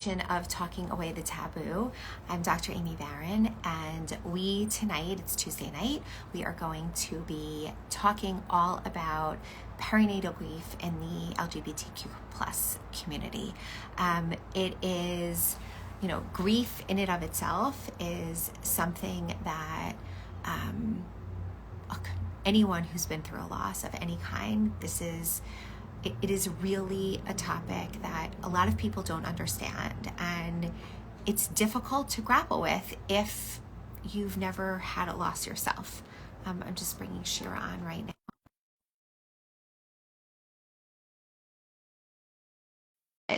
Of Talking Away the Taboo. I'm Dr. Aimee Baron, and tonight, it's Tuesday night, we are going to be talking all about perinatal grief in the LGBTQ plus community. It is, grief in and of itself is something that, look, anyone who's been through a loss of any kind, it is really a topic that a lot of people don't understand, and it's difficult to grapple with if you've never had a loss yourself. I'm just bringing Shira on right now.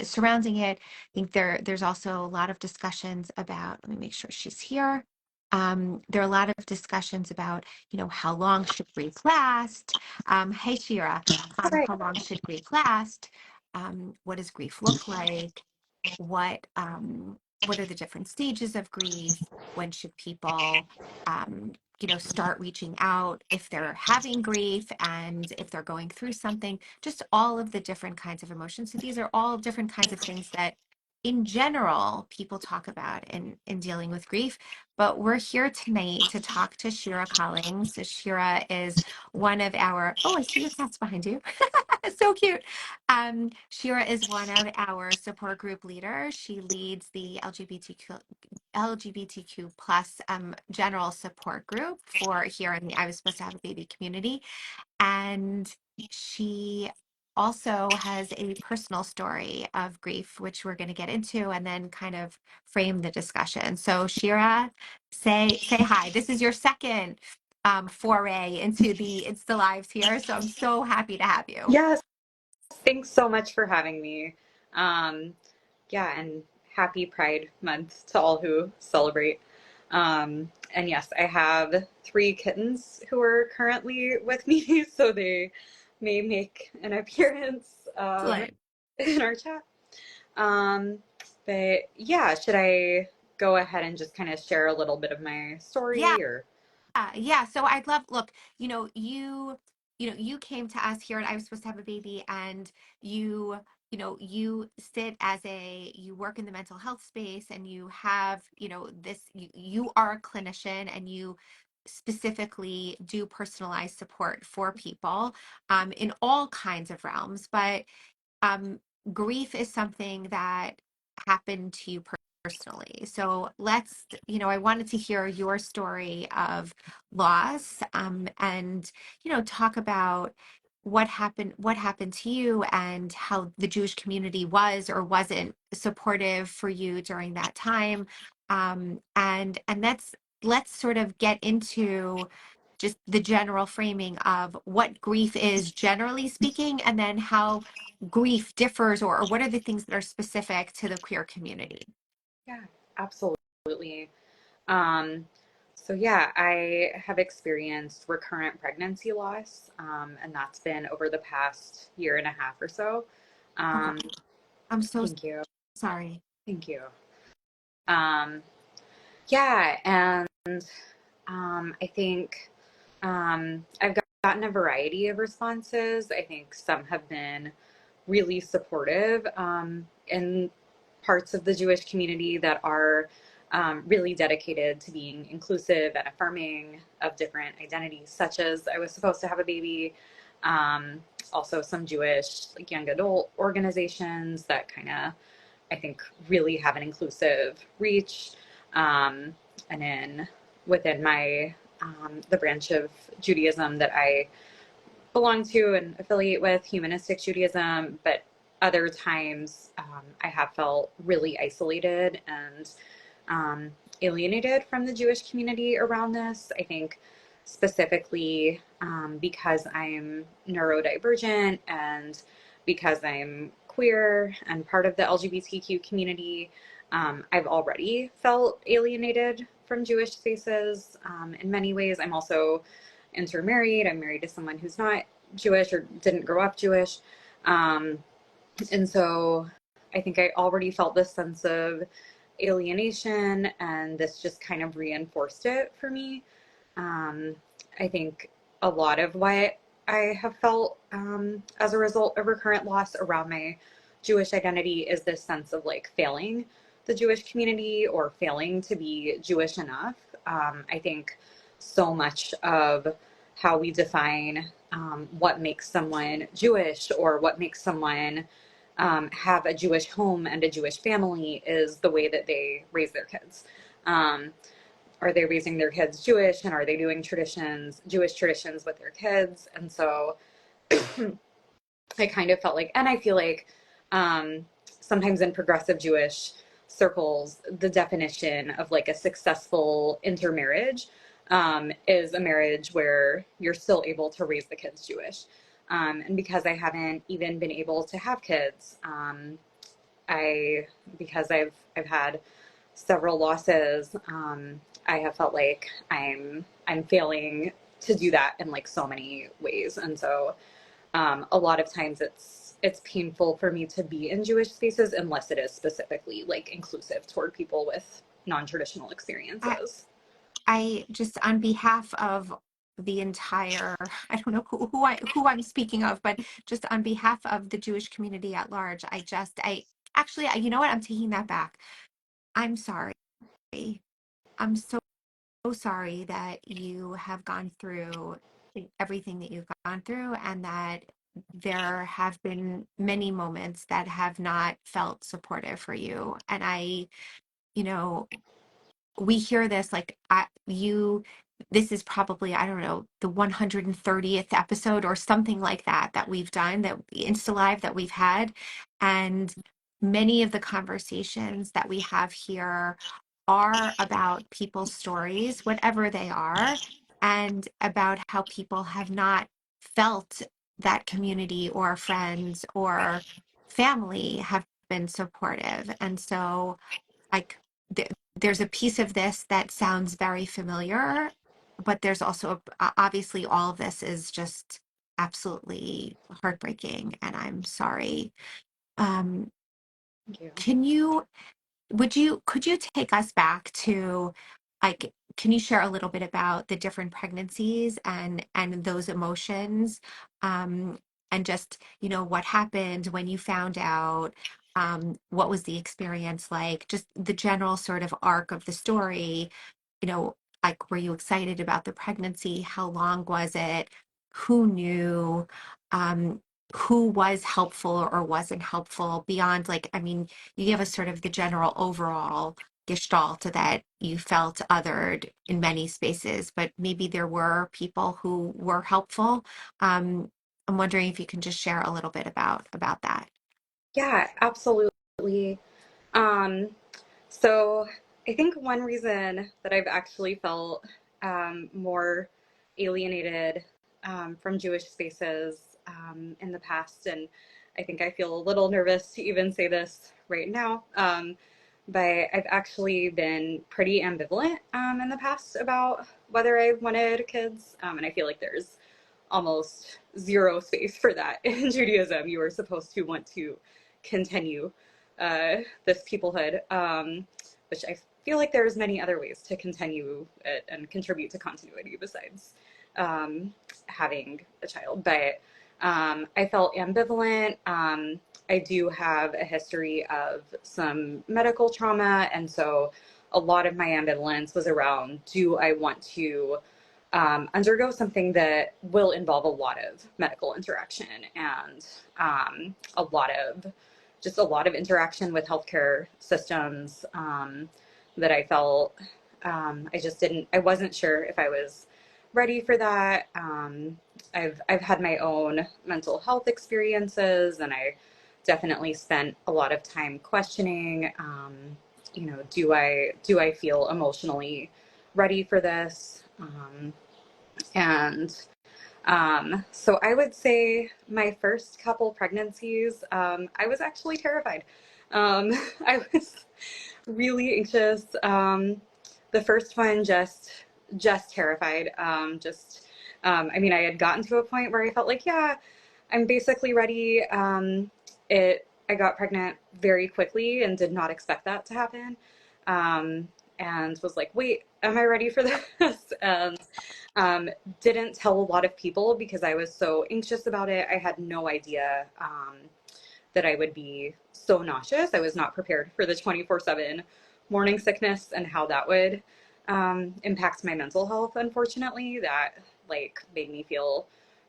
Surrounding it, I think there's also a lot of discussions about, let me make sure she's here. There are a lot of discussions about, how long should grief last? Hey, Shira, Right. how long should grief last? What does grief look like? What are the different stages of grief? When should people start reaching out if they're having grief and if they're going through something? Just all of the different kinds of emotions. So these are all different kinds of things that in general people talk about in dealing with grief. But we're here tonight to talk to Shira Collings. So Shira is one of our, oh, I see your cats behind you. So cute. Shira is one of our support group leaders. She leads the LGBTQ plus general support group for here in the I Was Supposed to Have a Baby community. And she also has a personal story of grief, which we're going to get into and then kind of frame the discussion. So Shira, say hi. This is your second foray into the lives here. So I'm so happy to have you. Yes, thanks so much for having me. Um, yeah, and happy Pride Month to all who celebrate. And yes, I have 3 kittens who are currently with me, so they may make an appearance Excellent. in our chat. Um, but yeah, should I go ahead and just kind of share a little bit of my Yeah. story or? Yeah. So I'd love, look, you came to us here and I Was Supposed to Have a Baby, and you sit as you work in the mental health space, and you have, you are a clinician, and you specifically do personalized support for people, in all kinds of realms. But um, grief is something that happened to you personally. So I wanted to hear your story of loss, and, talk about what happened to you and how the Jewish community was or wasn't supportive for you during that time. And let's sort of get into just the general framing of what grief is generally speaking, and then how grief differs, or what are the things that are specific to the queer community. Yeah, absolutely. Um, so yeah, I have experienced recurrent pregnancy loss, and that's been over the past year and a half or so. Okay. Um, I'm so thank you. sorry. Thank you. Um, yeah, and I think I've gotten a variety of responses. I think some have been really supportive in parts of the Jewish community that are really dedicated to being inclusive and affirming of different identities, such as I Was Supposed to Have a Baby. Um, Also, some Jewish like young adult organizations that kind of I think really have an inclusive reach. And then within my the branch of Judaism that I belong to and affiliate with, humanistic Judaism, but other times I have felt really isolated and alienated from the Jewish community around this. I think specifically because I'm neurodivergent and because I'm queer and part of the LGBTQ community, I've already felt alienated from Jewish spaces in many ways. I'm also intermarried. I'm married to someone who's not Jewish or didn't grow up Jewish. Um, and so I think I already felt this sense of alienation, and this just kind of reinforced it for me. Um, I think a lot of what I have felt as a result of recurrent loss around my Jewish identity is this sense of like failing the Jewish community or failing to be Jewish enough. I think so much of how we define what makes someone Jewish or what makes someone have a Jewish home and a Jewish family is the way that they raise their kids. Um, are they raising their kids Jewish, and are they doing Jewish traditions with their kids? And so I kind of felt like, and I feel like sometimes in progressive Jewish circles, the definition of like a successful intermarriage is a marriage where you're still able to raise the kids Jewish. And because I haven't even been able to have kids, because I've had several losses, I have felt like I'm failing to do that in like so many ways, and so a lot of times it's painful for me to be in Jewish spaces unless it is specifically like inclusive toward people with non-traditional I, experiences. I just on behalf of the entire, I don't know who I'm speaking of, but just on behalf of the Jewish community at large, I actually, you know what? I'm taking that back. I'm sorry. I'm so sorry that you have gone through everything that you've gone through, and that there have been many moments that have not felt supportive for you. And you know, we hear this like this is probably, I don't know, the 130th episode or something like that we've done, that Insta Live that we've had. And many of the conversations that we have here are about people's stories, whatever they are, and about how people have not felt that community or friends or family have been supportive. And so, like, there's a piece of this that sounds very familiar, but there's also obviously all of this is just absolutely heartbreaking, and I'm sorry. Um, Thank you. can you could you take us back to, like, can you share a little bit about the different pregnancies and those emotions, um and just, what happened when you found out, what was the experience like, just the general sort of arc of the story, you know like, were you excited about the pregnancy? How long was it? Who knew? um who was helpful or wasn't helpful, beyond, like, I mean, you give us sort of the general overall gestalt that you felt othered in many spaces, but maybe there were people who were helpful. I'm wondering if you can just share a little bit about that. Yeah, absolutely. Um, so I think one reason that I've actually felt more alienated from Jewish spaces in the past, and I think I feel a little nervous to even say this right now, but I've actually been pretty ambivalent in the past about whether I wanted kids, and I feel like there's almost zero space for that in Judaism. You are supposed to want to continue this peoplehood, which I feel like there's many other ways to continue it and contribute to continuity besides having a child. But I felt ambivalent. I do have a history of some medical trauma, and so a lot of my ambivalence was around, do I want to undergo something that will involve a lot of medical interaction and a lot of interaction with healthcare systems, that I felt I wasn't sure if I was ready for that. I've had my own mental health experiences, and I definitely spent a lot of time questioning, do I feel emotionally ready for this? And so I would say my first couple pregnancies, I was actually terrified. I was really anxious. The first one, just terrified. I mean, I had gotten to a point where I felt like, yeah, I'm basically ready. I got pregnant very quickly and did not expect that to happen. And was like, wait, am I ready for this? And didn't tell a lot of people because I was so anxious about it. I had no idea that I would be so nauseous. I was not prepared for the 24/7 morning sickness and how that would impact my mental health. Unfortunately, that like made me feel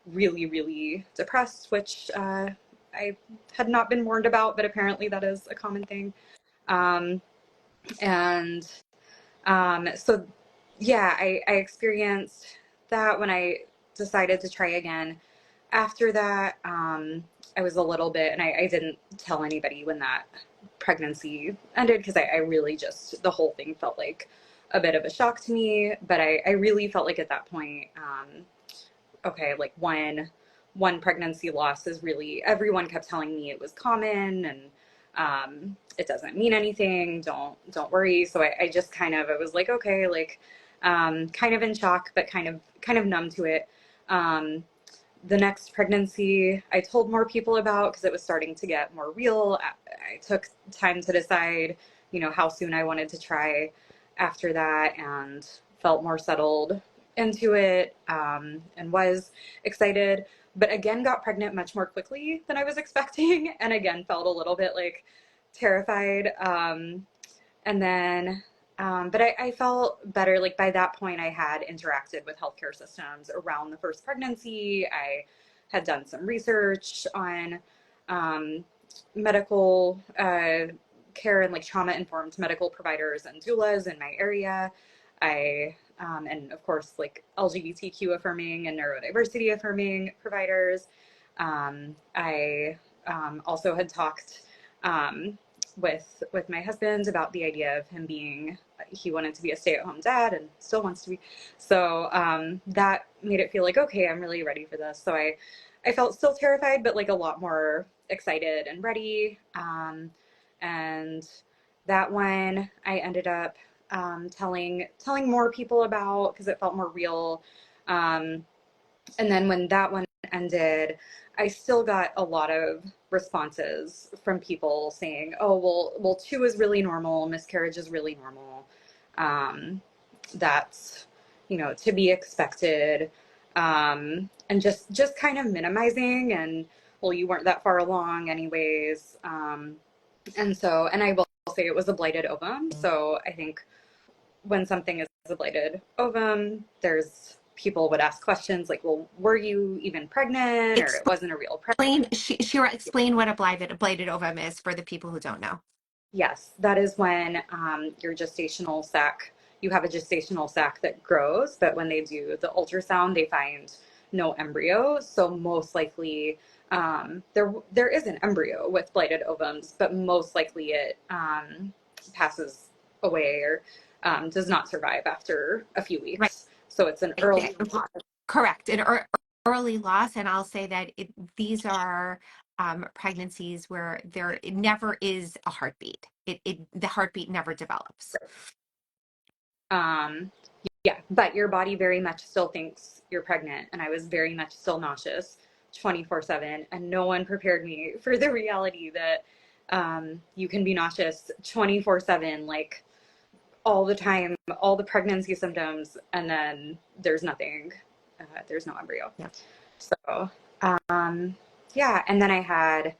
really, really depressed, which I had not been warned about, but apparently that is a common thing. Um, and so, yeah, I experienced that when I decided to try again. After that, I was a little bit, and I didn't tell anybody when that pregnancy ended because I really just, the whole thing felt like a bit of a shock to me. But I really felt like at that point, okay, like one pregnancy loss is really, everyone kept telling me it was common and it doesn't mean anything. Don't worry. So I just kind of, I was like, okay, like kind of in shock, but kind of numb to it. Um, the next pregnancy I told more people about because it was starting to get more real. I took time to decide, you know, how soon I wanted to try after that and felt more settled into it and was excited, but again got pregnant much more quickly than I was expecting and again felt a little bit like terrified. And then but I felt better. Like by that point, I had interacted with healthcare systems around the first pregnancy. I had done some research on medical care and like trauma-informed medical providers and doulas in my area. I and of course like LGBTQ affirming and neurodiversity affirming providers. I also had talked with my husband about the idea of him being, he wanted to be a stay-at-home dad and still wants to be. So that made it feel like, okay, I'm really ready for this. So I felt still terrified, but like a lot more excited and ready. And that one I ended up telling more people about because it felt more real. And then when that one ended, I still got a lot of responses from people saying, "Oh, well, two is really normal. Miscarriage is really normal. That's, you know, to be expected." And just kind of minimizing and, well, you weren't that far along anyways. And so, and I will say it was a blighted ovum. So I think when something is a blighted ovum, there's people would ask questions like, well, were you even pregnant, or it wasn't a real Explain, pregnancy? Shira, explain what a blighted ovum is for the people who don't know. Yes, that is when your gestational sac, you have a gestational sac that grows, but when they do the ultrasound, they find no embryo. So most likely there is an embryo with blighted ovums, but most likely it passes away or does not survive after a few Right. weeks. So it's an early loss. Correct. Early loss. And I'll say that these are pregnancies where it never is a heartbeat. The heartbeat never develops. Um, yeah, but your body very much still thinks you're pregnant. And I was very much still nauseous 24/7. And no one prepared me for the reality that you can be nauseous 24/7, like all the time, all the pregnancy symptoms, and then there's nothing, there's no embryo. Yeah. So, yeah. And then I had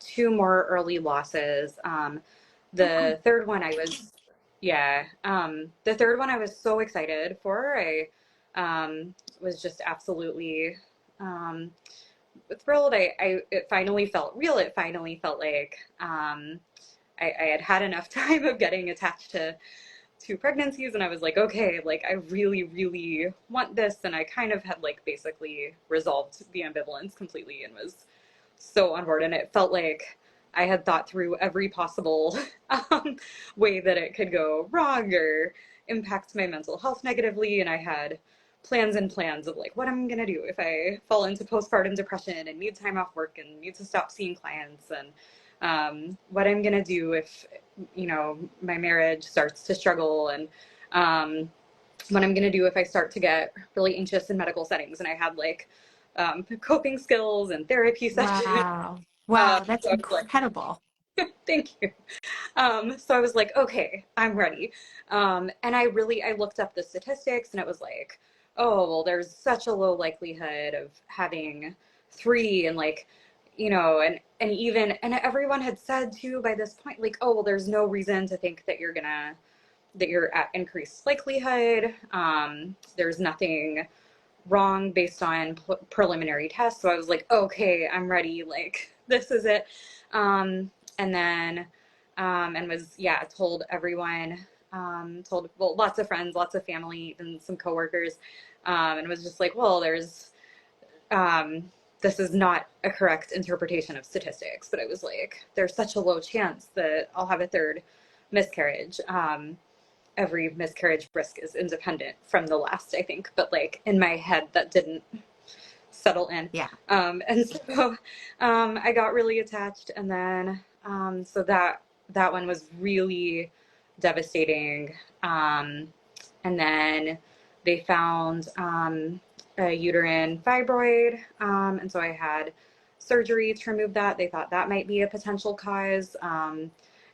two more early losses. The third one I was, yeah, the third one I was so excited for. I was just absolutely thrilled. It finally felt real. It finally felt like I had had enough time of getting attached to two pregnancies, and I was like, okay, like I really, really want this. And I kind of had like basically resolved the ambivalence completely and was so on board. And it felt like I had thought through every possible way that it could go wrong or impact my mental health negatively. And I had plans and plans of like what I'm gonna do if I fall into postpartum depression and need time off work and need to stop seeing clients, and what I'm gonna do if, you know, my marriage starts to struggle, and what I'm gonna do if I start to get really anxious in medical settings. And I had like coping skills and therapy sessions. Wow. Wow. That's So I was like, incredible. thank you. So I was like, okay, I'm ready. And I looked up the statistics, and it was like, oh, well, there's such a low likelihood of having three, and like, and everyone had said too by this point, like, oh, well, there's no reason to think that you're at increased likelihood. There's nothing wrong based on preliminary tests. So I was like, okay, I'm ready. Like, this is it. And then, and was, yeah, told everyone, well, lots of friends, lots of family, and some coworkers, and was just like, well, um, this is not a correct interpretation of statistics. But I was like, there's such a low chance that I'll have a third miscarriage. Every miscarriage risk is independent from the last, I think. But like in my head, that didn't settle in. Yeah. And so I got really attached. And then, so that one was really devastating. And then they found a uterine fibroid. And so I had surgery to remove that. They thought that might be a potential cause.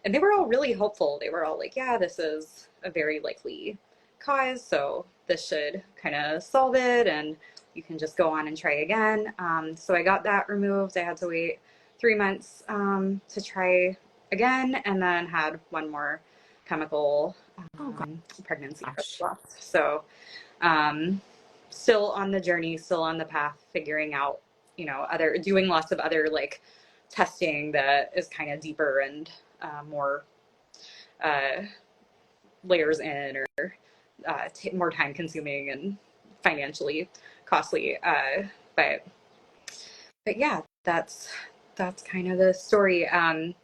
And they were all really hopeful. They were all like, yeah, this is a very likely cause. So this should kind of solve it. And you can just go on and try again. So I got that removed. I had to wait 3 months to try again, and then had one more chemical Oh pregnancy gosh. left. So still on the journey, still on the path, figuring out, doing lots of other like testing that is kind of deeper and more uh, layers in, or more time consuming and financially costly. But yeah, that's kind of the story. And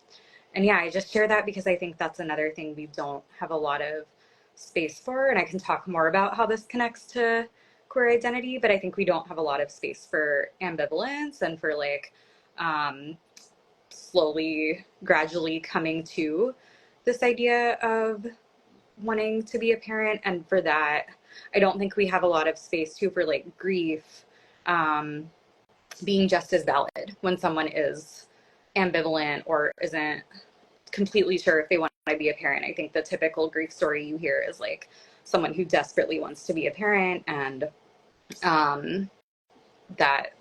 yeah, I just share that because I think that's another thing we don't have a lot of space for. And I can talk more about how this connects to queer identity, but I think we don't have a lot of space for ambivalence and for like slowly, gradually coming to this idea of wanting to be a parent. And for that, I don't think we have a lot of space too for like grief um, being just as valid when someone is ambivalent or isn't completely sure if they want to be a parent. I think the typical grief story you hear is like someone who desperately wants to be a parent, and that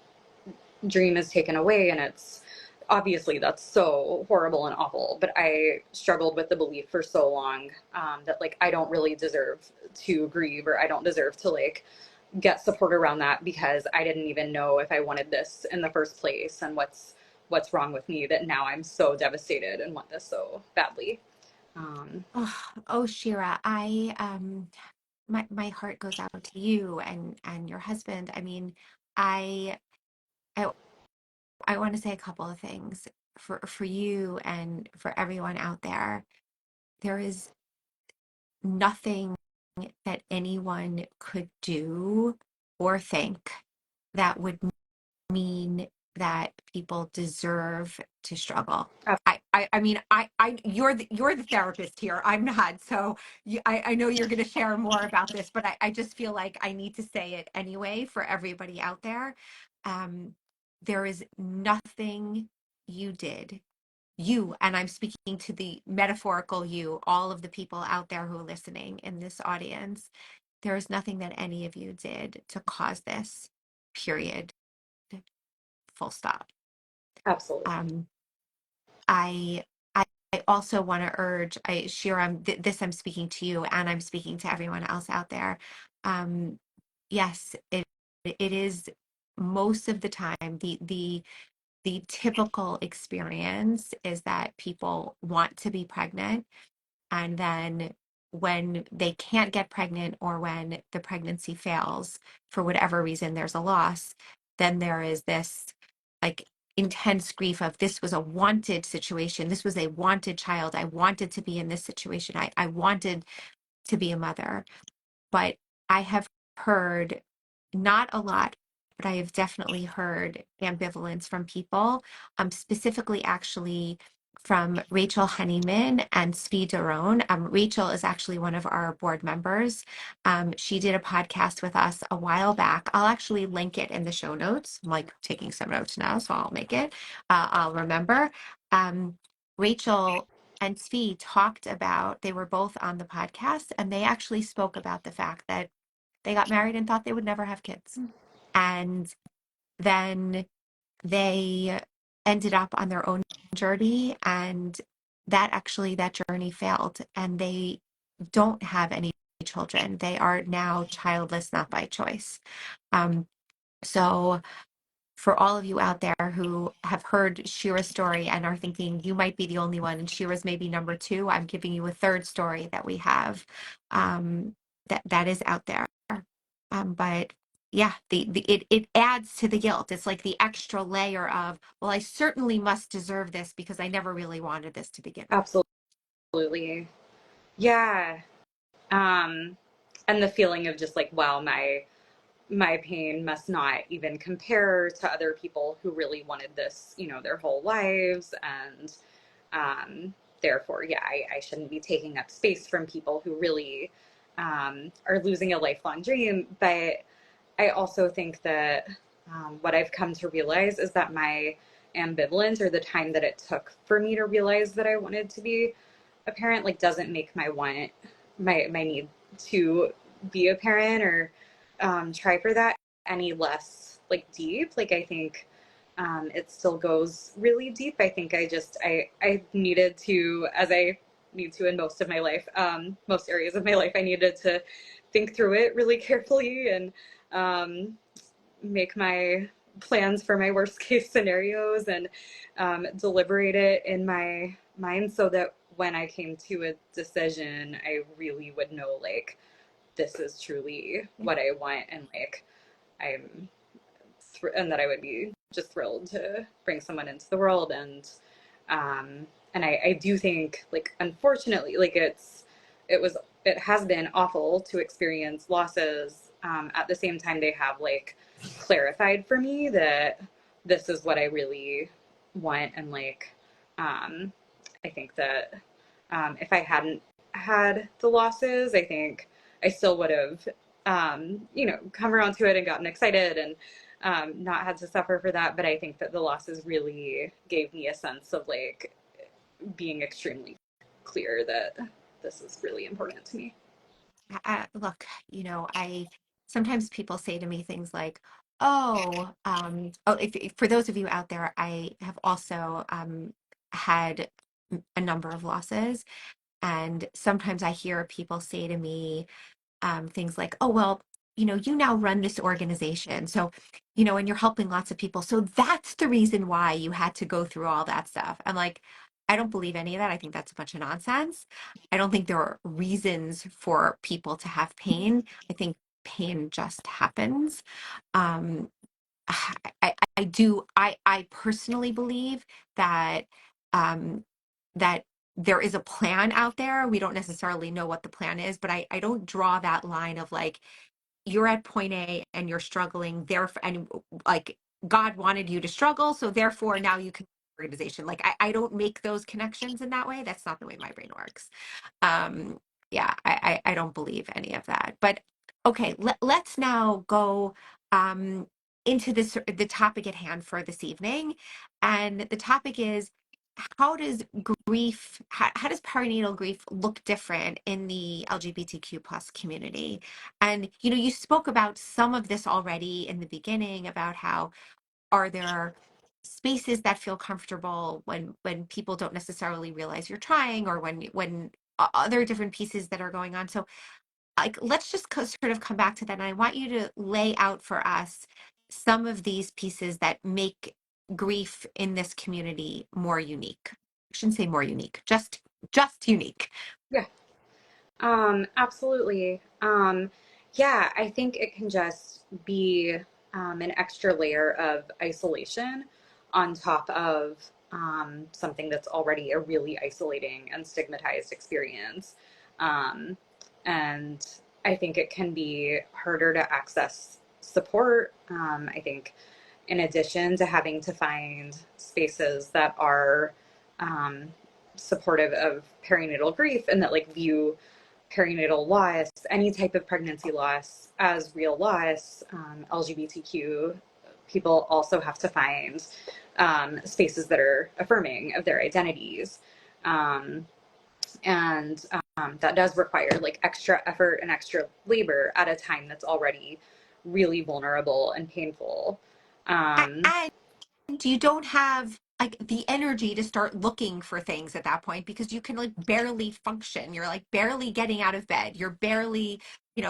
dream is taken away, and it's obviously that's so horrible and awful. But I struggled with the belief for so long that like I don't really deserve to grieve, or I don't deserve to like get support around that, because I didn't even know if I wanted this in the first place, and what's wrong with me that now I'm so devastated and want this so badly. Oh, Shira, my heart goes out to you and your husband. I mean, I I, I want to say a couple of things for you and for everyone out there. There is nothing that anyone could do or think that would mean that people deserve to struggle. I mean, you're the therapist here. I'm not. So I know you're going to share more about this, but I just feel like I need to say it anyway for everybody out there. Um, there is nothing you did. You, and I'm speaking to the metaphorical you, all of the people out there who are listening in this audience. There is nothing that any of you did to cause this, period, full stop. Absolutely. Um, I I also want to urge, Shira, this I'm speaking to you, and I'm speaking to everyone else out there. Um, yes, it is most of the time the typical experience is that people want to be pregnant, and then when they can't get pregnant, or when the pregnancy fails for whatever reason, there's a loss, then there is this like intense grief of, this was a wanted situation, this was a wanted child, I wanted to be in this situation, I wanted to be a mother. But I have heard, not a lot, but I have definitely heard ambivalence from people, specifically actually from Rachel Honeyman and Svi Daron. Rachel is actually one of our board members. She did a podcast with us a while back. I'll actually link it in the show notes. I'm like taking some notes now, so I'll make it. I'll remember. Rachel and Svi talked about, they were both on the podcast, and they actually spoke about the fact that they got married and thought they would never have kids. And then they ended up on their own journey, and that journey failed, and they don't have any children. They are now childless, not by choice. Um, so for all of you out there who have heard Shira's story and are thinking you might be the only one and Shira's maybe number two, I'm giving you a third story that we have, that is out there. But yeah, it adds to the guilt. It's like the extra layer of, well, I certainly must deserve this because I never really wanted this to begin with. Absolutely. Yeah. Um, and the feeling of just like, wow, my pain must not even compare to other people who really wanted this, their whole lives. And therefore, yeah, I shouldn't be taking up space from people who really are losing a lifelong dream. But I also think that what I've come to realize is that my ambivalence, or the time that it took for me to realize that I wanted to be a parent, like doesn't make my need to be a parent or try for that any less like deep. Like I think it still goes really deep. I think I needed to, as I need to in most of my life, most areas of my life, I needed to think through it really carefully and make my plans for my worst case scenarios and deliberate it in my mind so that when I came to a decision, I really would know like this is truly what I want, and like I'm and that I would be just thrilled to bring someone into the world. And I do think like unfortunately like it has been awful to experience losses. At the same time, they have like clarified for me that this is what I really want. And like I think that if I hadn't had the losses, I think I still would have come around to it and gotten excited and not had to suffer for that. But I think that the losses really gave me a sense of like being extremely clear that this is really important to me. Look, I sometimes people say to me things like, "Oh, if for those of you out there, I have also had a number of losses, and sometimes I hear people say to me, things like, oh, well, you now run this organization. So, and you're helping lots of people. So that's the reason why you had to go through all that stuff. I'm like, I don't believe any of that. I think that's a bunch of nonsense. I don't think there are reasons for people to have pain. I think pain just happens. Um, I personally believe that, um, that there is a plan out there. We don't necessarily know what the plan is, but I don't draw that line of like, you're at point A and you're struggling there, and like God wanted you to struggle, so therefore now you can organization. Like I don't make those connections in that way. That's not the way my brain works. Um, yeah, I don't believe any of that. But okay, let's now go into the topic at hand for this evening. And the topic is, how does how does perinatal grief look different in the LGBTQ plus community? And you spoke about some of this already in the beginning about how, are there spaces that feel comfortable when people don't necessarily realize you're trying, or when other different pieces that are going on. So like, let's just sort of come back to that. And I want you to lay out for us some of these pieces that make grief in this community more unique. I shouldn't say more unique, just unique. Yeah, absolutely. Yeah, I think it can just be an extra layer of isolation on top of something that's already a really isolating and stigmatized experience. Um, and I think it can be harder to access support. I think in addition to having to find spaces that are um, supportive of perinatal grief and that like view perinatal loss, any type of pregnancy loss, as real loss. LGBTQ people also have to find spaces that are affirming of their identities. Um, and that does require like extra effort and extra labor at a time that's already really vulnerable and painful. Um, And you don't have like the energy to start looking for things at that point, because you can like barely function. You're like barely getting out of bed. You're barely,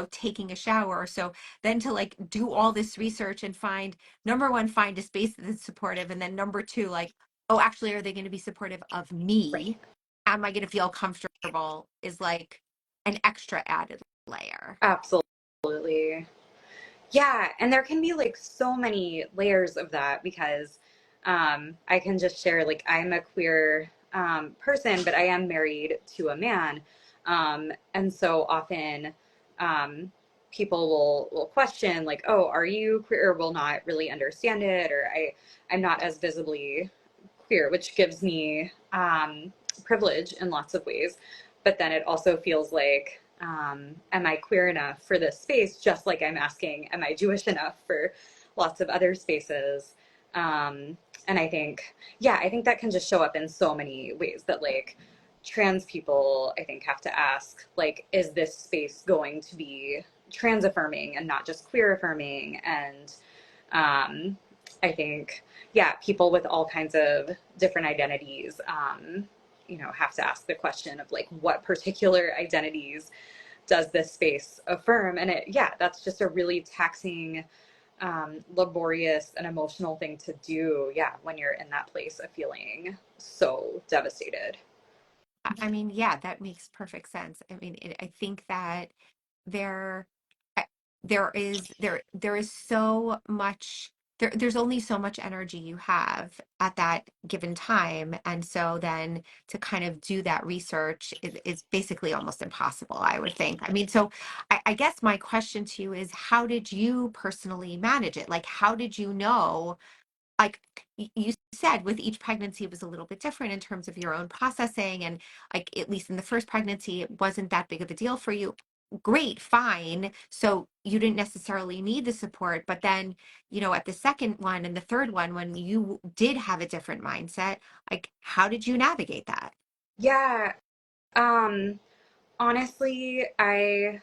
taking a shower. So then to like do all this research and find, number one, find a space that's supportive. And then number two, like, oh, actually, are they going to be supportive of Right. me? Am I going to feel comfortable? Is like an extra added layer. Absolutely. Yeah, and there can be like so many layers of that because I can just share like I'm a queer person, but I am married to a man, and so often um, people will question like, "Oh, are you queer?" Or will not really understand it, or I'm not as visibly queer, which gives me privilege in lots of ways. But then it also feels like, am I queer enough for this space? Just like I'm asking, am I Jewish enough for lots of other spaces? And I think, yeah, I think that can just show up in so many ways that like trans people, I think, have to ask, like, is this space going to be trans affirming and not just queer affirming? And I think, yeah, people with all kinds of different identities, have to ask the question of like, what particular identities does this space affirm? And yeah, that's just a really taxing, laborious and emotional thing to do. Yeah, when you're in that place of feeling so devastated. I mean, yeah, that makes perfect sense. I mean, I think that there I- there is so much, there's only so much energy you have at that given time, and so then to kind of do that research is basically almost impossible, I would think. I mean, so I guess my question to you is, how did you personally manage it? Like, how did you know, like, you said with each pregnancy it was a little bit different in terms of your own processing, and like at least in the first pregnancy it wasn't that big of a deal for you. Great, fine, so you didn't necessarily need the support, but then, at the second one and the third one, when you did have a different mindset, like, how did you navigate that? Yeah. Um, Honestly, I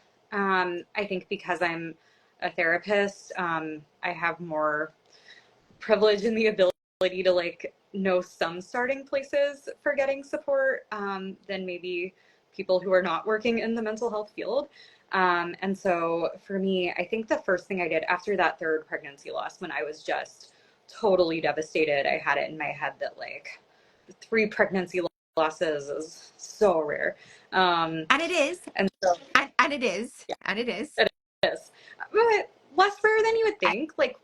think because I'm a therapist, I have more privilege and the ability to like know some starting places for getting support, than maybe people who are not working in the mental health field. And so for me, I think the first thing I did after that third pregnancy loss, when I was just totally devastated, I had it in my head that like three pregnancy losses is so rare. Um, And it is, and so, and it is, yeah, and it is. it is. But less rare than you would I, think. Like,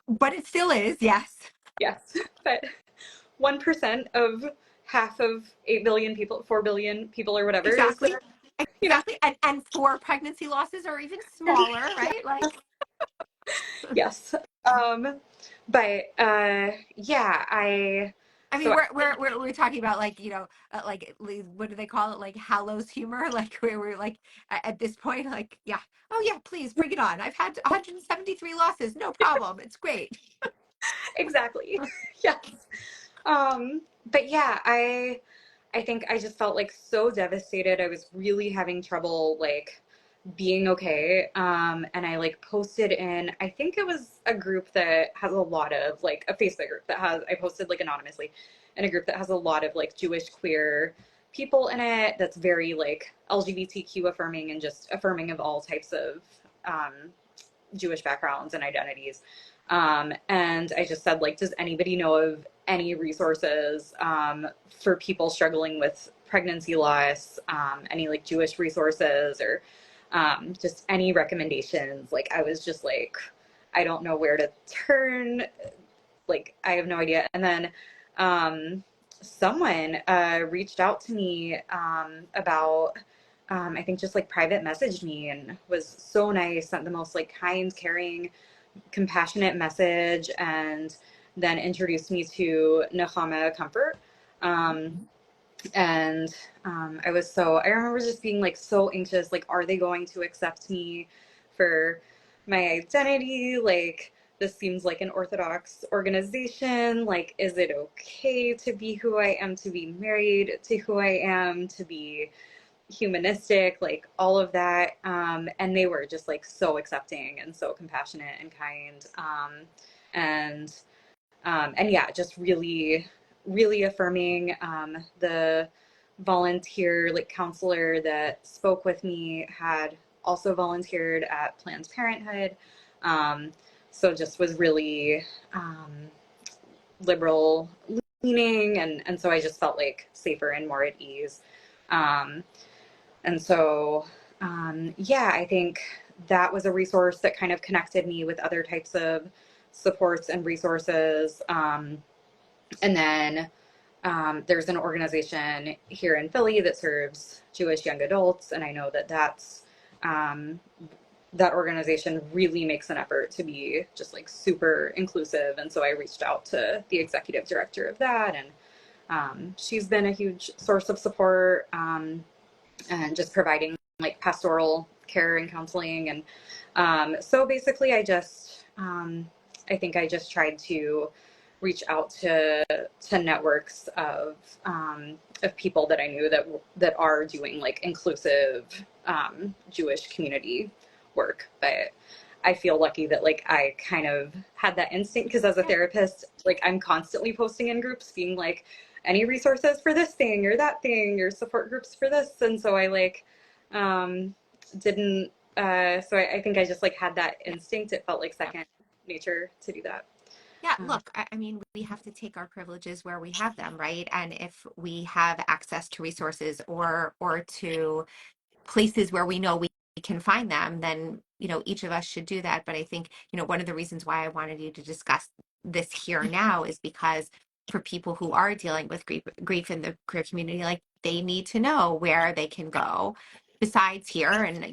but it still is, yes. yes, but 1% of half of 8 billion people, 4 billion people, or whatever is, Exactly. you know, Exactly. And for pregnancy losses are even smaller, right? Like, yes. But yeah, I mean, so we're talking about, like, like, what do they call it? Like Hallows humor, like where we're like, at this point, like, yeah, oh yeah, please bring it on. I've had 173 losses, no problem. It's great. exactly. Yes. But yeah, I think I just felt like so devastated. I was really having trouble like being okay. And I like posted in, I think it was a group that has a lot of like a Facebook group that has, I posted like anonymously in a group that has a lot of like Jewish queer people in it, that's very like LGBTQ affirming and just affirming of all types of um, Jewish backgrounds and identities. And I just said, like, does anybody know of any resources for people struggling with pregnancy loss? Any like Jewish resources or just any recommendations? Like, I was just like, I don't know where to turn. Like, I have no idea. And then someone reached out to me about I think just like private messaged me and was so nice, sent the most like kind, caring, compassionate message, and then introduced me to Nechama Comfort. Um, and I remember just being like so anxious, like, are they going to accept me for my identity? Like, this seems like an Orthodox organization. Like, is it okay to be who I am, to be married to who I am, to be humanistic, like all of that. And they were just like so accepting and so compassionate and kind. And And yeah, just really, really affirming. The volunteer like counselor that spoke with me had also volunteered at Planned Parenthood. Um, so just was really liberal leaning, and so I just felt like safer and more at ease. Um, and so yeah, I think that was a resource that kind of connected me with other types of supports and resources. And then there's an organization here in Philly that serves Jewish young adults, and I know that um, that organization really makes an effort to be just like super inclusive. And so I reached out to the executive director of that, and she's been a huge source of support, and just providing like pastoral care and counseling. And so basically, I think I just tried to reach out to networks of people that I knew that are doing like inclusive Jewish community work. But I feel lucky that like I kind of had that instinct, because as a Yeah, therapist, like I'm constantly posting in groups being like, any resources for this thing or that thing or support groups for this. And so I like um didn't so I think I just like had that yeah. instinct. It felt like second nature to do that. Yeah, Um, look, I mean, we have to take our privileges where we have them, right? And if we have access to resources or to places where we know we can find them, then, each of us should do that. But I think, one of the reasons why I wanted you to discuss this here now is because for people who are dealing with grief in the queer community, like they need to know where they can go besides here and,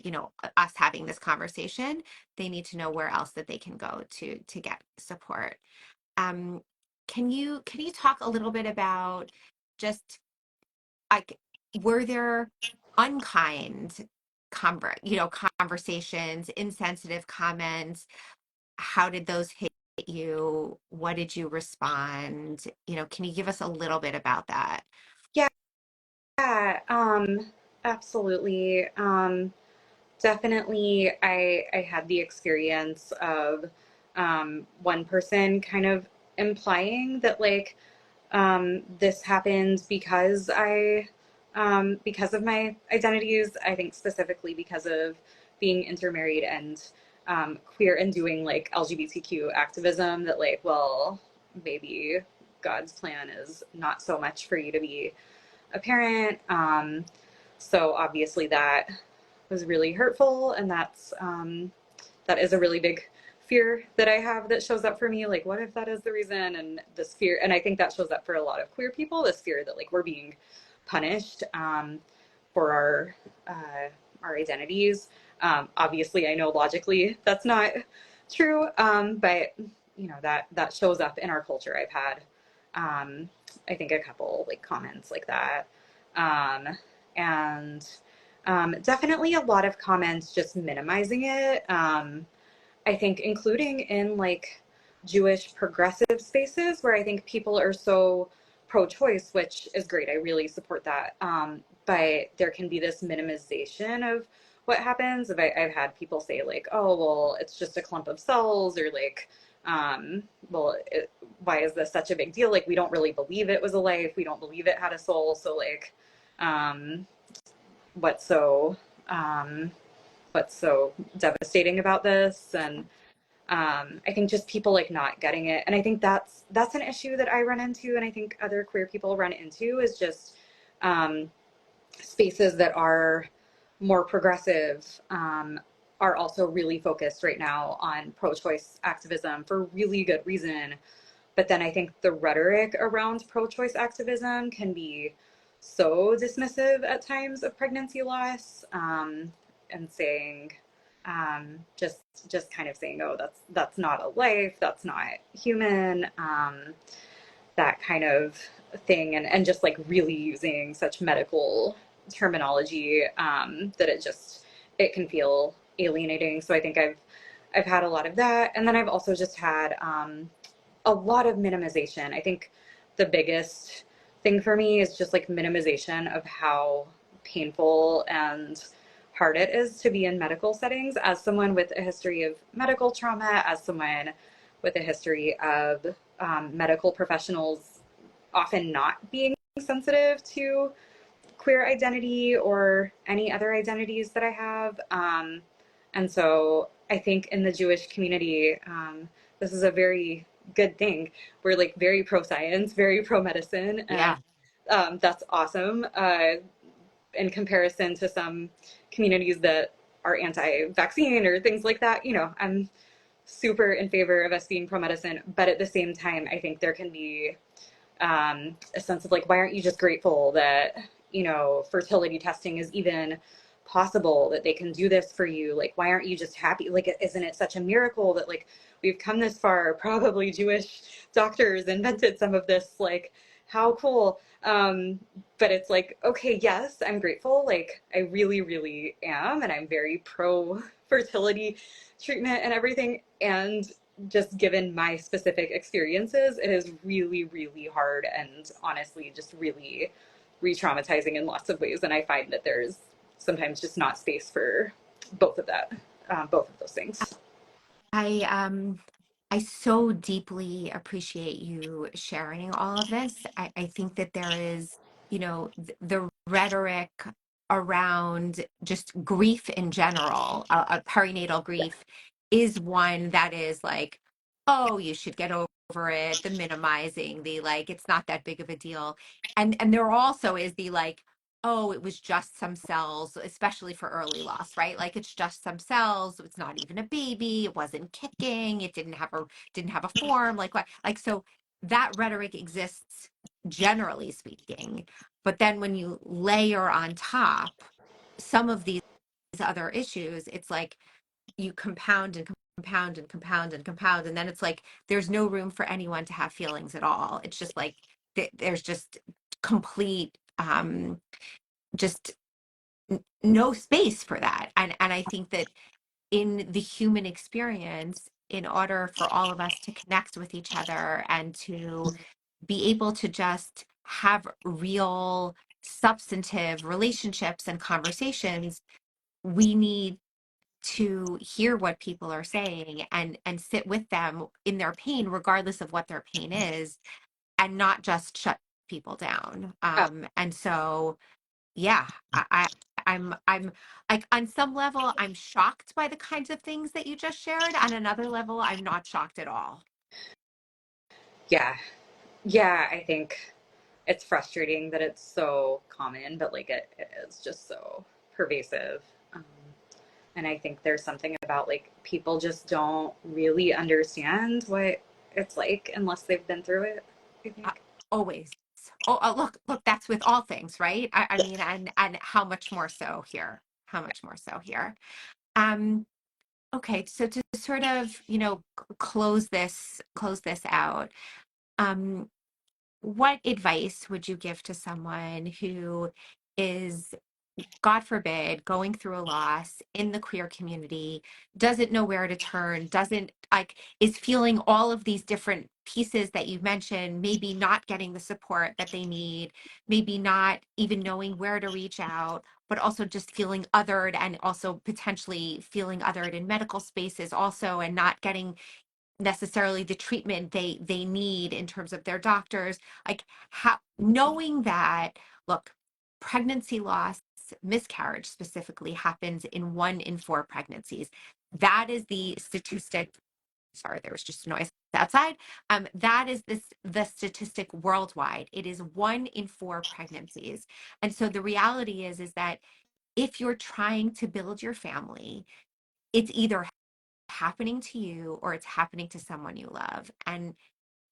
us having this conversation. They need to know where else that they can go to get support. Um, can you talk a little bit about just like, were there unkind conversations, insensitive comments? How did those hit you? What did you respond? Can you give us a little bit about that? yeah, absolutely. Definitely, I had the experience of one person kind of implying that like this happened because of my identities. I think specifically because of being intermarried and queer and doing like LGBTQ activism. That like, well, maybe God's plan is not so much for you to be a parent. So obviously that was really hurtful, and that is a really big fear that I have that shows up for me. Like, what if that is the reason? And this fear, and I think that shows up for a lot of queer people. This fear that like we're being punished for our identities. Obviously, I know logically that's not true, but that shows up in our culture. I've had, I think, a couple like comments like that, um, and definitely a lot of comments just minimizing it. I think including in like Jewish progressive spaces where I think people are so pro-choice, which is great. I really support that. But there can be this minimization of what happens. I've had people say like, oh, well, it's just a clump of cells, or like, well, why is this such a big deal? Like, we don't really believe it was a life. We don't believe it had a soul. So like, um, what's so um, what's so devastating about this? And I think just people like not getting it. And I think that's an issue that I run into, and I think other queer people run into, is just um, spaces that are more progressive are also really focused right now on pro-choice activism for really good reason. But then I think the rhetoric around pro-choice activism can be so dismissive at times of pregnancy loss, and saying, just kind of saying, oh, that's not a life, that's not human, that kind of thing, and just like really using such medical terminology that it can feel alienating. So I think I've had a lot of that, and then I've also just had a lot of minimization. I think the biggest thing for me is just like minimization of how painful and hard it is to be in medical settings, as someone with a history of medical trauma, as someone with a history of medical professionals often not being sensitive to queer identity or any other identities that I have. And so I think in the Jewish community, this is a very good thing. We're like very pro science, very pro medicine, and Yeah. that's awesome in comparison to some communities that are anti vaccine or things like that. You know, I'm super in favor of us being pro medicine, but at the same time, I think there can be a sense of like, why aren't you just grateful that, you know, fertility testing is even possible, that they can do this for you? Like, why aren't you just happy? Like, isn't it such a miracle that like we've come this far? Probably Jewish doctors invented some of this. Like, how cool. But it's like, okay, yes, I'm grateful. Like, I really, really am. And I'm very pro fertility treatment and everything. And just given my specific experiences, it is really, really hard and honestly just really re-traumatizing in lots of ways. And I find that there's sometimes just not space for both of that, both of those things. I I so deeply appreciate you sharing all of this. I think that there is, the rhetoric around just grief in general, perinatal grief is one that is like, oh, you should get over it, the minimizing, the like, it's not that big of a deal. And there also is the like, oh, it was just some cells, especially for early loss, right? Like it's just some cells. It's not even a baby. It wasn't kicking. It didn't have a form. Like what? Like so that rhetoric exists generally speaking. But then when you layer on top some of these other issues, it's like you compound and compound and compound and compound, and then it's like there's no room for anyone to have feelings at all. It's just like there's just complete just no space for that. And I think that in the human experience, in order for all of us to connect with each other and to be able to just have real substantive relationships and conversations, we need to hear what people are saying and sit with them in their pain regardless of what their pain is, and not just shut people down. Oh, And so yeah, I'm like on some level I'm shocked by the kinds of things that you just shared. On another level, I'm not shocked at all. yeah. Yeah, I think it's frustrating that it's so common, but like it is just so pervasive. Um, and I think there's something about like people just don't really understand what it's like unless they've been through it, I Uh, think. Always. Oh, look, that's with all things, right? I mean, and how much more so here? How much more so here? Um, okay, so to sort of, close this out, um, what advice would you give to someone who is, God forbid, going through a loss in the queer community, doesn't know where to turn, doesn't like, is feeling all of these different pieces that you mentioned, maybe not getting the support that they need, maybe not even knowing where to reach out, but also just feeling othered and also potentially feeling othered in medical spaces also, and not getting necessarily the treatment they need in terms of their doctors, like how knowing that, look, pregnancy loss, miscarriage specifically, happens in 1 in 4 pregnancies. That is the statistic. Sorry, there was just noise outside. That is the statistic worldwide. It is 1 in 4 pregnancies. And so the reality is that if you're trying to build your family, it's either happening to you or it's happening to someone you love. And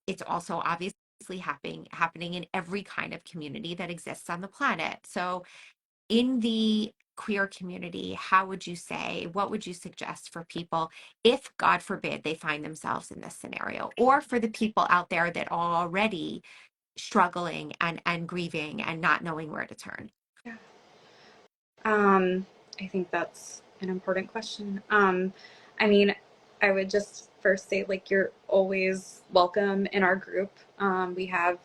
it's also obviously happening in every kind of community that exists on the planet. So in the queer community, what would you suggest for people if, God forbid, they find themselves in this scenario, or for the people out there that are already struggling and grieving and not knowing where to turn? Yeah. Um, I think that's an important question. I mean, I would just first say like you're always welcome in our group. We have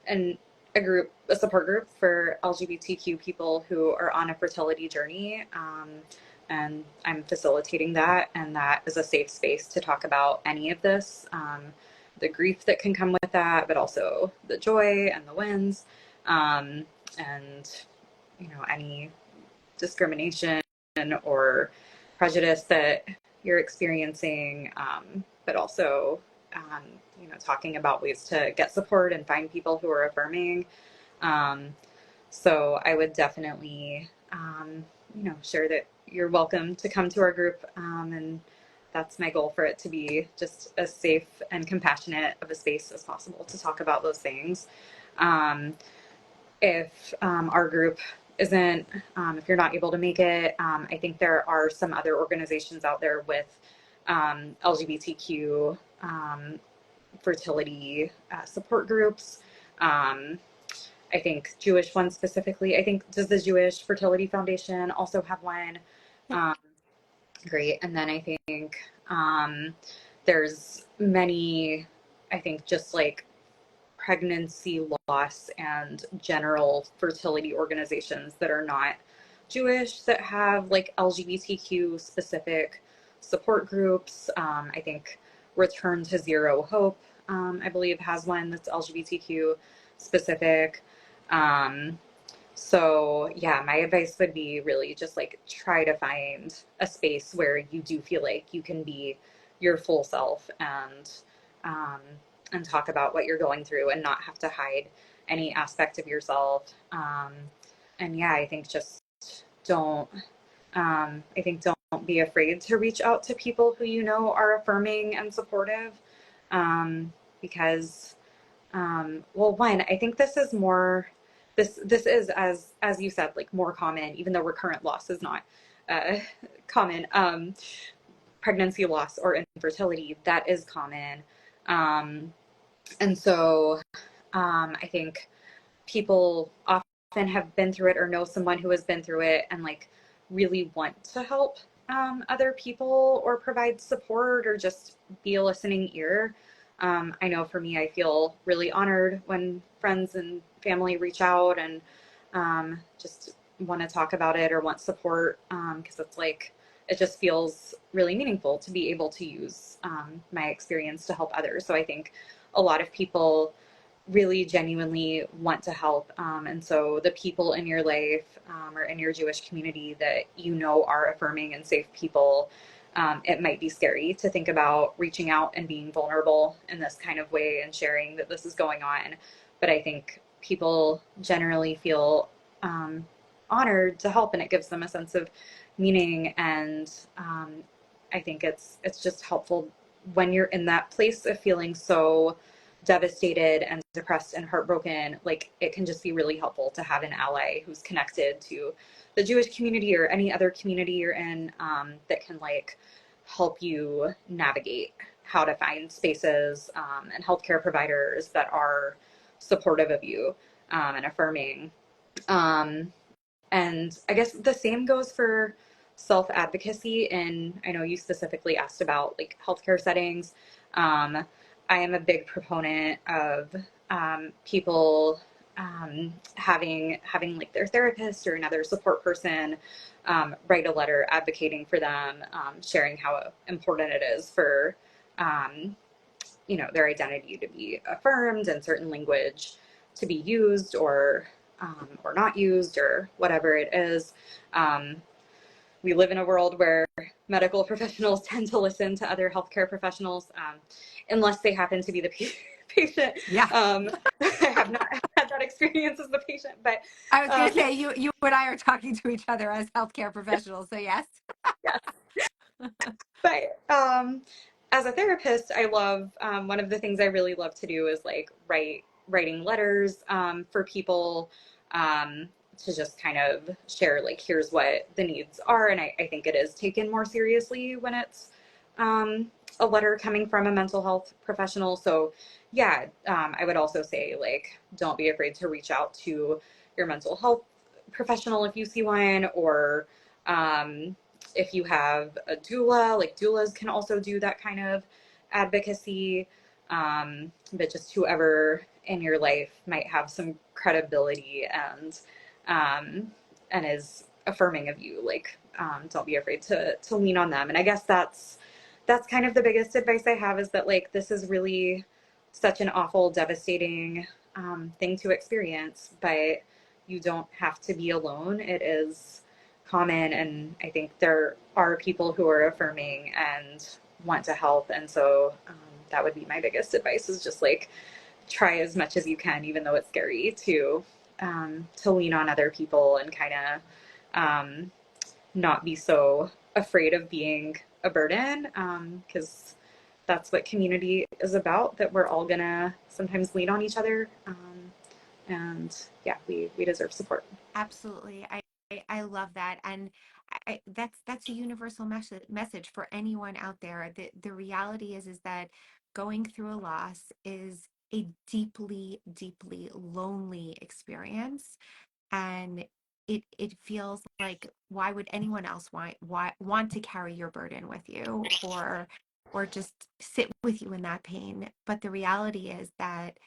an a support group for LGBTQ people who are on a fertility journey. And I'm facilitating that, and that is a safe space to talk about any of this. the grief that can come with that, but also the joy and the wins, and any discrimination or prejudice that you're experiencing, but also talking about ways to get support and find people who are affirming. So I would definitely, share that you're welcome to come to our group. And that's my goal, for it to be just as safe and compassionate of a space as possible to talk about those things. If our group isn't, if you're not able to make it, I think there are some other organizations out there with LGBTQ fertility support groups. I think Jewish ones specifically. I think, does the Jewish Fertility Foundation also have one? Um, Great. And then I think there's many, I think, just like pregnancy loss and general fertility organizations that are not Jewish that have like LGBTQ specific support groups. I think Return to Zero Hope, I believe, has one that's LGBTQ specific. So yeah, my advice would be really just like try to find a space where you do feel like you can be your full self, um, and talk about what you're going through and not have to hide any aspect of yourself. And yeah, I think just don't, don't be afraid to reach out to people who are affirming and supportive, because well, one, I think this is more, this is, as you said, like more common, even though recurrent loss is not common. Pregnancy loss or infertility, that is common. And so I think people often have been through it or know someone who has been through it and like really want to help other people or provide support or just be a listening ear. I know for me, I feel really honored when friends and family reach out and just want to talk about it or want support, because it's like, it just feels really meaningful to be able to use my experience to help others. So I think a lot of people really genuinely want to help. And so the people in your life, or in your Jewish community that are affirming and safe people, it might be scary to think about reaching out and being vulnerable in this kind of way and sharing that this is going on. But I think people generally feel honored to help, and it gives them a sense of meaning. And I think it's just helpful when you're in that place of feeling so devastated and depressed and heartbroken. Like, it can just be really helpful to have an ally who's connected to the Jewish community or any other community you're in, that can like help you navigate how to find spaces, and healthcare providers that are supportive of you, and affirming. And I guess the same goes for self-advocacy. And I know you specifically asked about like healthcare settings. I am a big proponent of people having like their therapist or another support person write a letter advocating for them, sharing how important it is for their identity to be affirmed and certain language to be used or not used or whatever it is. We live in a world where medical professionals tend to listen to other healthcare professionals, unless they happen to be the patient. Yeah. I have not had that experience as the patient, but I was going to say, you and I are talking to each other as healthcare professionals, so yes. yes. But as a therapist, I love, one of the things I really love to do is like writing letters for people, to just kind of share like, here's what the needs are. And I think it is taken more seriously when it's a letter coming from a mental health professional. So yeah, I would also say like, don't be afraid to reach out to your mental health professional if you see one, or if you have a doula, like doulas can also do that kind of advocacy. But just whoever in your life might have some credibility and is affirming of you, like, don't be afraid to lean on them. And I guess that's kind of the biggest advice I have, is that like, this is really such an awful, devastating thing to experience, but you don't have to be alone. It is common, and I think there are people who are affirming and want to help. And so that would be my biggest advice, is just like try as much as you can, even though it's scary, to lean on other people and kind of not be so afraid of being a burden, because that's what community is about, that we're all gonna sometimes lean on each other, and yeah, we deserve support. Absolutely. I love that. And that's a universal message for anyone out there. The reality is that going through a loss is a deeply, deeply lonely experience. And it feels like, why would anyone else want to carry your burden with you, or just sit with you in that pain? But the reality is that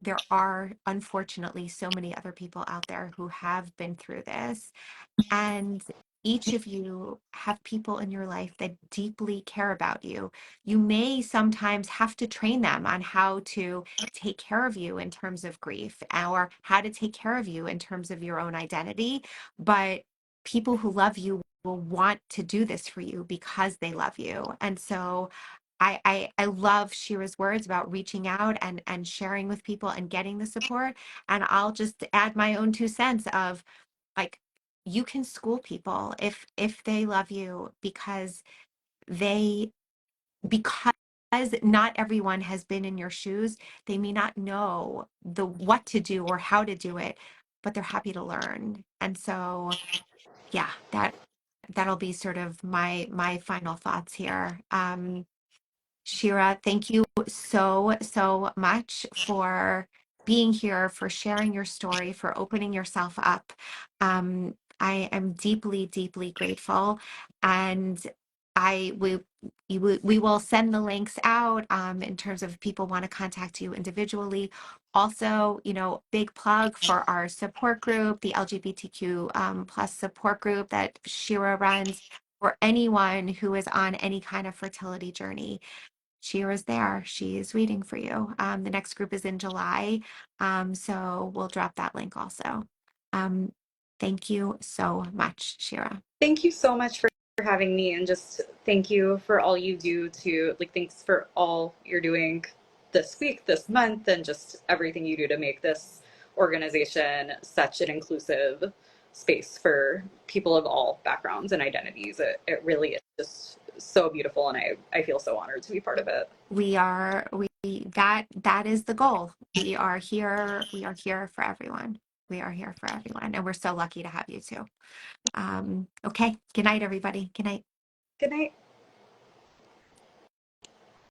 there are unfortunately so many other people out there who have been through this, and each of you have people in your life that deeply care about you. You may sometimes have to train them on how to take care of you in terms of grief, or how to take care of you in terms of your own identity. But people who love you will want to do this for you because they love you. And so I love Shira's words about reaching out and sharing with people and getting the support. And I'll just add my own 2 cents of, like, you can school people if they love you, they because not everyone has been in your shoes. They may not know the what to do or how to do it, but they're happy to learn. And so yeah, that'll be sort of my final thoughts here. Shira, thank you so, so much for being here, for sharing your story, for opening yourself up. I am deeply, deeply grateful. And I we will send the links out in terms of if people want to contact you individually. Also, big plug for our support group, the LGBTQ plus support group that Shira runs, for anyone who is on any kind of fertility journey. Shira's there. She is waiting for you. The next group is in July. So we'll drop that link also. Um, thank you so much, Shira. Thank you so much for having me, and just thank you for all you do to, like, thanks for all you're doing this week, this month, and just everything you do to make this organization such an inclusive space for people of all backgrounds and identities. It really is just so beautiful, and I feel so honored to be part of it. That is the goal. We are here for everyone. We are here for everyone. And we're so lucky to have you too. Okay. Good night, everybody. Good night. Good night.